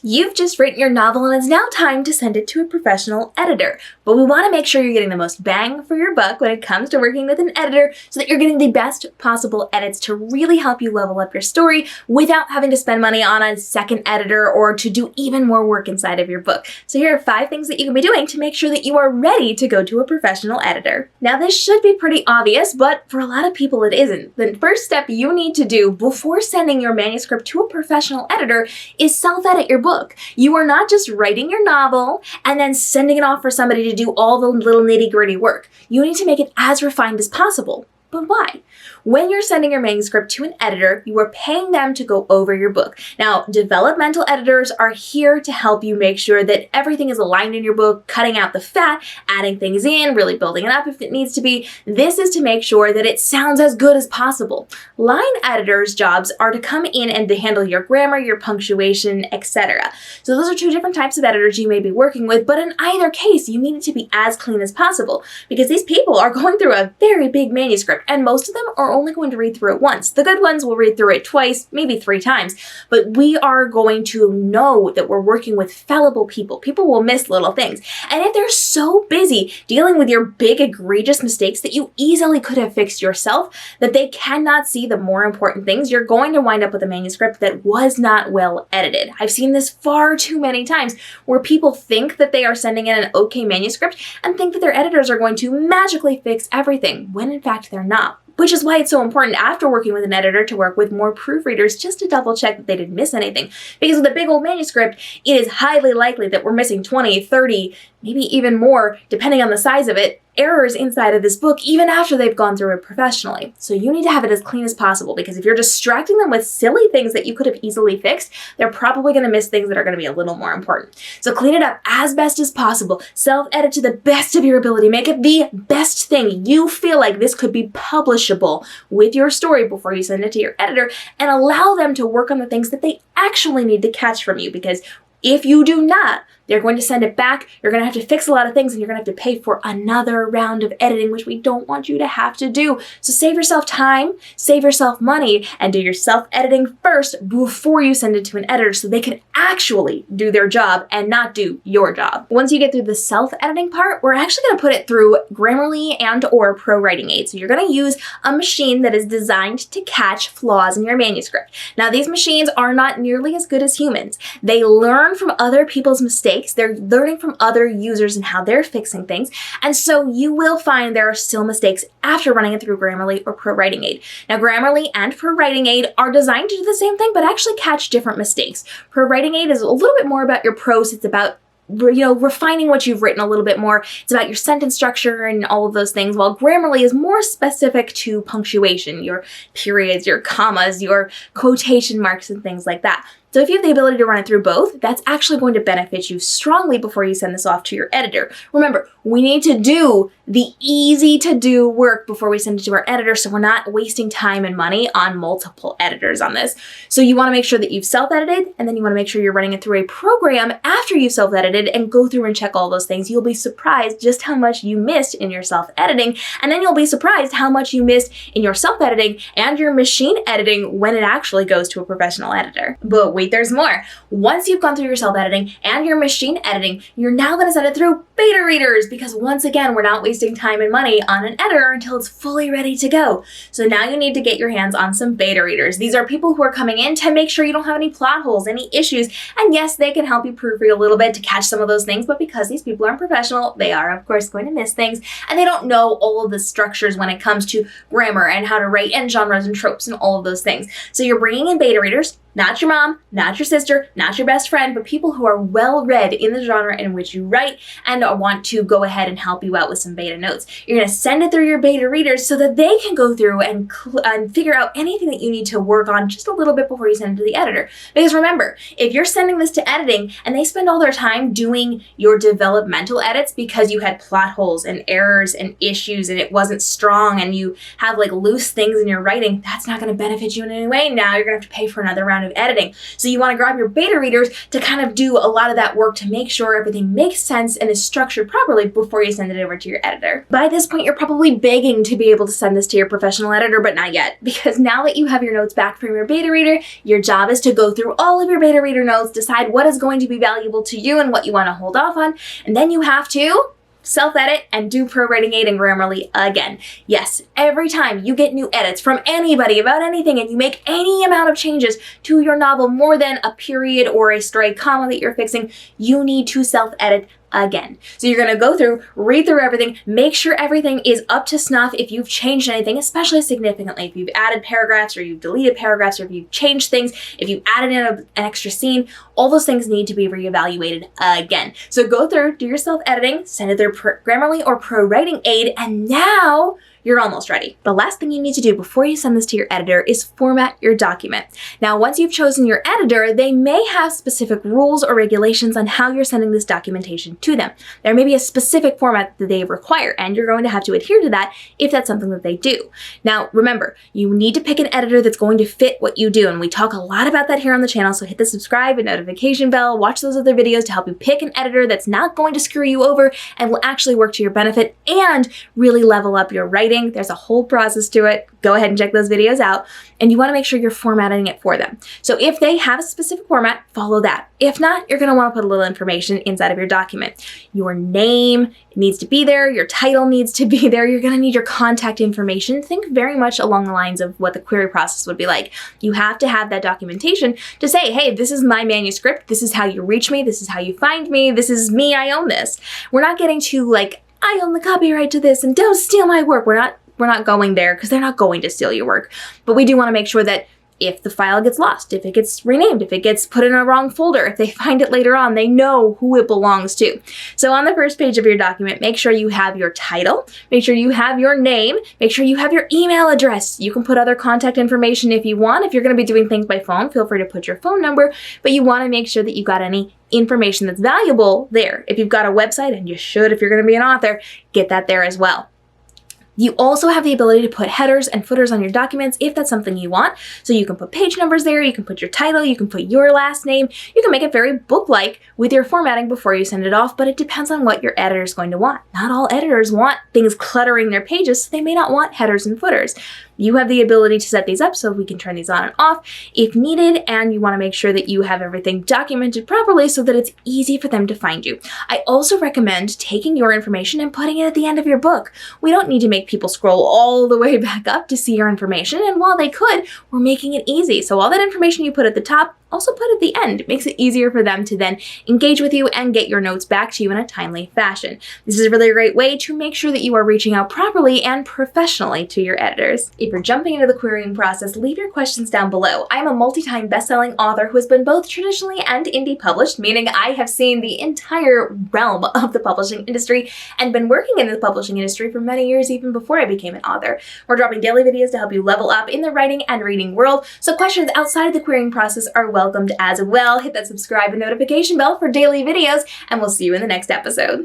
You've just written your novel and it's now time to send it to a professional editor. But we want to make sure you're getting the most bang for your buck when it comes to working with an editor so that you're getting the best possible edits to really help you level up your story without having to spend money on a second editor or to do even more work inside of your book. So here are 5 things that you can be doing to make sure that you are ready to go to a professional editor. Now this should be pretty obvious, but for a lot of people it isn't. The first step you need to do before sending your manuscript to a professional editor is self-edit your book. You are not just writing your novel and then sending it off for somebody to do all the little nitty-gritty work. You need to make it as refined as possible. But why? When you're sending your manuscript to an editor, you are paying them to go over your book. Now, developmental editors are here to help you make sure that everything is aligned in your book, cutting out the fat, adding things in, really building it up if it needs to be. This is to make sure that it sounds as good as possible. Line editors' jobs are to come in and to handle your grammar, your punctuation, etc. So those are 2 different types of editors you may be working with, but in either case, you need it to be as clean as possible because these people are going through a very big manuscript and most of them are only going to read through it once. The good ones will read through it twice, maybe 3 times, but we are going to know that we're working with fallible people. People will miss little things. And if they're so busy dealing with your big egregious mistakes that you easily could have fixed yourself, that they cannot see the more important things, you're going to wind up with a manuscript that was not well edited. I've seen this far too many times where people think that they are sending in an okay manuscript and think that their editors are going to magically fix everything, when in fact they're not. Which is why it's so important after working with an editor to work with more proofreaders just to double check that they didn't miss anything. Because with a big old manuscript, it is highly likely that we're missing 20, 30, maybe even more, depending on the size of it, errors inside of this book even after they've gone through it professionally. So you need to have it as clean as possible because if you're distracting them with silly things that you could have easily fixed, they're probably going to miss things that are going to be a little more important. So clean it up as best as possible. Self-edit to the best of your ability. Make it the best thing. You feel like this could be publishable with your story before you send it to your editor and allow them to work on the things that they actually need to catch from you because if you do not, they're going to send it back, you're going to have to fix a lot of things, and you're going to have to pay for another round of editing, which we don't want you to have to do. So save yourself time, save yourself money, and do your self-editing first before you send it to an editor so they can actually do their job and not do your job. Once you get through the self-editing part, we're actually going to put it through Grammarly and or Pro Writing Aid. So you're going to use a machine that is designed to catch flaws in your manuscript. Now, these machines are not nearly as good as humans. They learn from other people's mistakes. They're learning from other users and how they're fixing things. And so you will find there are still mistakes after running it through Grammarly or Pro Writing Aid. Now, Grammarly and Pro Writing Aid are designed to do the same thing, but actually catch different mistakes. Pro Writing Aid is a little bit more about your prose. It's about refining what you've written a little bit more. It's about your sentence structure and all of those things, while Grammarly is more specific to punctuation, your periods, your commas, your quotation marks, and things like that. So if you have the ability to run it through both, that's actually going to benefit you strongly before you send this off to your editor. Remember, we need to do the easy to do work before we send it to our editor so we're not wasting time and money on multiple editors on this. So you want to make sure that you've self-edited, and then you want to make sure you're running it through a program after you've self-edited and go through and check all those things. You'll be surprised just how much you missed in your self-editing, and then you'll be surprised how much you missed in your self-editing and your machine editing when it actually goes to a professional editor. But wait, there's more. Once you've gone through your self-editing and your machine editing, you're now going to send it through beta readers because once again, we're not wasting time and money on an editor until it's fully ready to go. So now you need to get your hands on some beta readers. These are people who are coming in to make sure you don't have any plot holes, any issues, and yes, they can help you proofread a little bit to catch some of those things, but because these people aren't professional, they are of course going to miss things, and they don't know all of the structures when it comes to grammar and how to write and genres and tropes and all of those things. So you're bringing in beta readers, not your mom, not your sister, not your best friend, but people who are well-read in the genre in which you write and want to go ahead and help you out with some beta notes. You're going to send it through your beta readers so that they can go through and figure out anything that you need to work on just a little bit before you send it to the editor. Because remember, if you're sending this to editing and they spend all their time doing your developmental edits because you had plot holes and errors and issues and it wasn't strong and you have like loose things in your writing, that's not going to benefit you in any way. Now you're going to have to pay for another round of editing. So you want to grab your beta readers to kind of do a lot of that work to make sure everything makes sense and is structured properly before you send it over to your editor. By this point, you're probably begging to be able to send this to your professional editor, but not yet, because now that you have your notes back from your beta reader, your job is to go through all of your beta reader notes, decide what is going to be valuable to you and what you want to hold off on, and then you have to self-edit and do ProWriting Aid and Grammarly again. Yes, every time you get new edits from anybody about anything and you make any amount of changes to your novel, more than a period or a stray comma that you're fixing, you need to self-edit again. So you're going to go through, read through everything, make sure everything is up to snuff. If you've changed anything, especially significantly, if you've added paragraphs or you've deleted paragraphs or if you've changed things, if you've added in an extra scene, all those things need to be reevaluated again. So go through, do your self-editing, send it through Grammarly or ProWriting Aid, and now you're almost ready. The last thing you need to do before you send this to your editor is format your document. Now, once you've chosen your editor, they may have specific rules or regulations on how you're sending this documentation to them. There may be a specific format that they require, and you're going to have to adhere to that if that's something that they do. Now, remember, you need to pick an editor that's going to fit what you do, and we talk a lot about that here on the channel, so hit the subscribe and notification bell, watch those other videos to help you pick an editor that's not going to screw you over and will actually work to your benefit and really level up your writing. There's a whole process to it. Go ahead and check those videos out. And you want to make sure you're formatting it for them. So if they have a specific format, follow that. If not, you're going to want to put a little information inside of your document. Your name needs to be there. Your title needs to be there. You're going to need your contact information. Think very much along the lines of what the query process would be like. You have to have that documentation to say, hey, this is my manuscript. This is how you reach me. This is how you find me. This is me. I own this. We're not getting to like, I own the copyright to this and don't steal my work. We're not going there because they're not going to steal your work. But we do want to make sure that if the file gets lost, if it gets renamed, if it gets put in a wrong folder, if they find it later on, they know who it belongs to. So on the first page of your document, make sure you have your title, make sure you have your name, make sure you have your email address. You can put other contact information if you want. If you're going to be doing things by phone, feel free to put your phone number, but you want to make sure that you got any information that's valuable there. If you've got a website, and you should if you're going to be an author, get that there as well. You also have the ability to put headers and footers on your documents if that's something you want. So you can put page numbers there, you can put your title, you can put your last name, you can make it very book-like with your formatting before you send it off, but it depends on what your editor is going to want. Not all editors want things cluttering their pages, so they may not want headers and footers. You have the ability to set these up so we can turn these on and off if needed, and you want to make sure that you have everything documented properly so that it's easy for them to find you. I also recommend taking your information and putting it at the end of your book. We don't need to make people scroll all the way back up to see your information, and while they could, we're making it easy. So all that information you put at the top, also put at the end. It makes it easier for them to then engage with you and get your notes back to you in a timely fashion. This is a really great way to make sure that you are reaching out properly and professionally to your editors. If you're jumping into the querying process, leave your questions down below. I'm a multi-time best-selling author who has been both traditionally and indie published, meaning I have seen the entire realm of the publishing industry and been working in the publishing industry for many years even before I became an author. We're dropping daily videos to help you level up in the writing and reading world, so questions outside of the querying process are welcomed as well. Hit that subscribe and notification bell for daily videos, and we'll see you in the next episode.